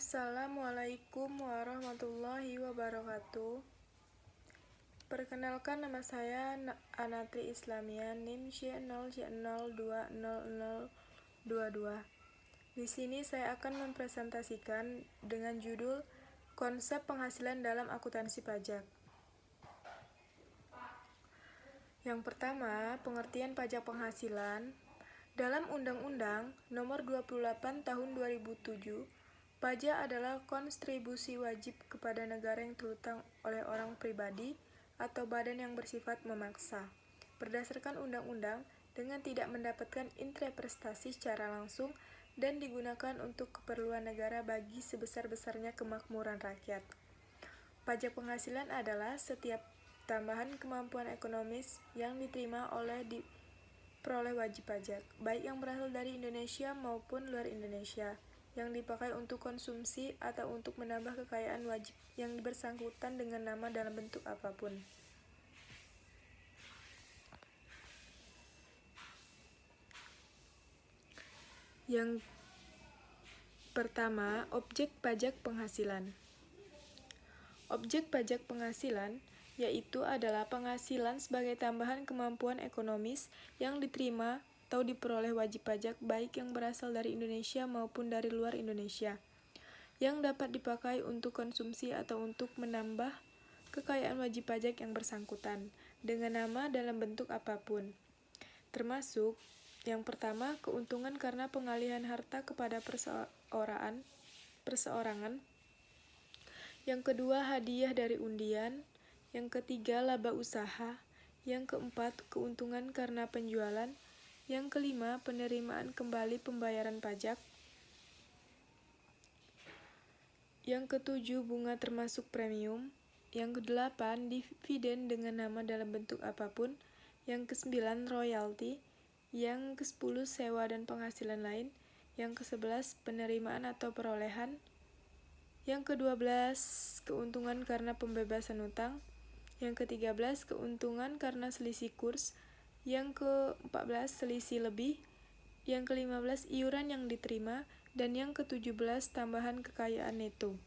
Assalamualaikum warahmatullahi wabarakatuh. Perkenalkan, nama saya Anatri Islamia, NIM C0C020022. Di sini saya akan mempresentasikan dengan judul Konsep Penghasilan dalam Akuntansi Pajak. Yang pertama, pengertian pajak penghasilan. Dalam Undang-Undang Nomor 28 Tahun 2007, pajak adalah kontribusi wajib kepada negara yang terhutang oleh orang pribadi atau badan yang bersifat memaksa, berdasarkan undang-undang dengan tidak mendapatkan interpretasi secara langsung dan digunakan untuk keperluan negara bagi sebesar-besarnya kemakmuran rakyat. Pajak penghasilan adalah setiap tambahan kemampuan ekonomis yang diterima oleh diperoleh wajib pajak, baik yang berasal dari Indonesia maupun luar Indonesia, yang dipakai untuk konsumsi atau untuk menambah kekayaan wajib yang bersangkutan dengan nama dalam bentuk apapun. Yang pertama, objek pajak penghasilan. Objek pajak penghasilan yaitu adalah penghasilan sebagai tambahan kemampuan ekonomis yang diterima atau diperoleh wajib pajak baik yang berasal dari Indonesia maupun dari luar Indonesia, yang dapat dipakai untuk konsumsi atau untuk menambah kekayaan wajib pajak yang bersangkutan dengan nama dalam bentuk apapun. Termasuk yang pertama, keuntungan karena pengalihan harta kepada perseorangan. Yang kedua, hadiah dari undian. Yang ketiga, laba usaha. Yang keempat, keuntungan karena penjualan. Yang kelima, penerimaan kembali pembayaran pajak. Yang ketujuh, bunga termasuk premium. Yang kedelapan, dividen dengan nama dalam bentuk apapun. Yang kesembilan, royalti. Yang kesepuluh, sewa dan penghasilan lain. Yang kesebelas, penerimaan atau perolehan. Yang ke-12, keuntungan karena pembebasan utang. Yang ke-13, keuntungan karena selisih kurs. Yang ke-14, selisih lebih. Yang ke-15, iuran yang diterima. Dan yang ke-17, tambahan kekayaan neto.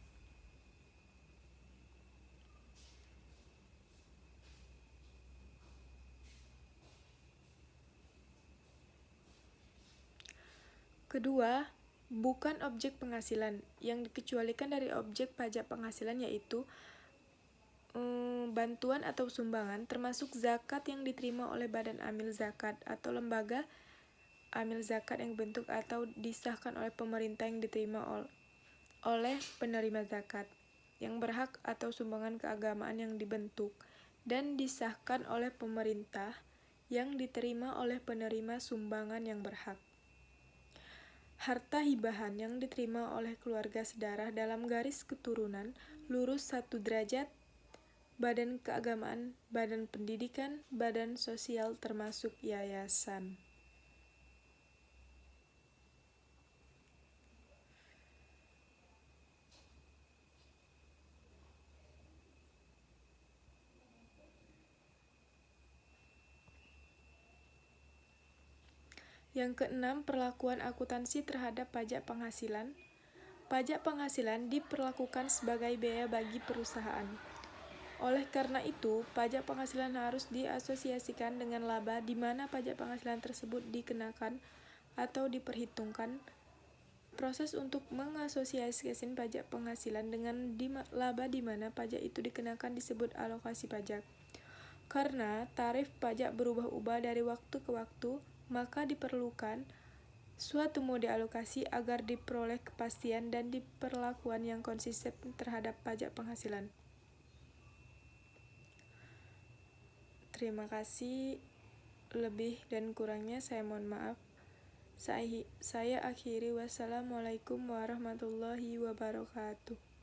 Kedua, bukan objek penghasilan. Yang dikecualikan dari objek pajak penghasilan yaitu bantuan atau sumbangan, termasuk zakat yang diterima oleh badan amil zakat atau lembaga amil zakat yang dibentuk atau disahkan oleh pemerintah, yang diterima oleh penerima zakat yang berhak, atau sumbangan keagamaan yang dibentuk dan disahkan oleh pemerintah yang diterima oleh penerima sumbangan yang berhak. Harta hibahan yang diterima oleh keluarga sedarah dalam garis keturunan lurus 1 derajat, badan keagamaan, badan pendidikan, badan sosial termasuk yayasan. Yang keenam, perlakuan akuntansi terhadap pajak penghasilan. Pajak penghasilan diperlakukan sebagai biaya bagi perusahaan. Oleh karena itu, pajak penghasilan harus diasosiasikan dengan laba di mana pajak penghasilan tersebut dikenakan atau diperhitungkan. Proses untuk mengasosiasikan pajak penghasilan dengan laba di mana pajak itu dikenakan disebut alokasi pajak. Karena tarif pajak berubah-ubah dari waktu ke waktu, maka diperlukan suatu mode alokasi agar diperoleh kepastian dan diperlakuan yang konsisten terhadap pajak penghasilan. Terima kasih, lebih dan kurangnya saya mohon maaf. Saya akhiri, wassalamualaikum warahmatullahi wabarakatuh.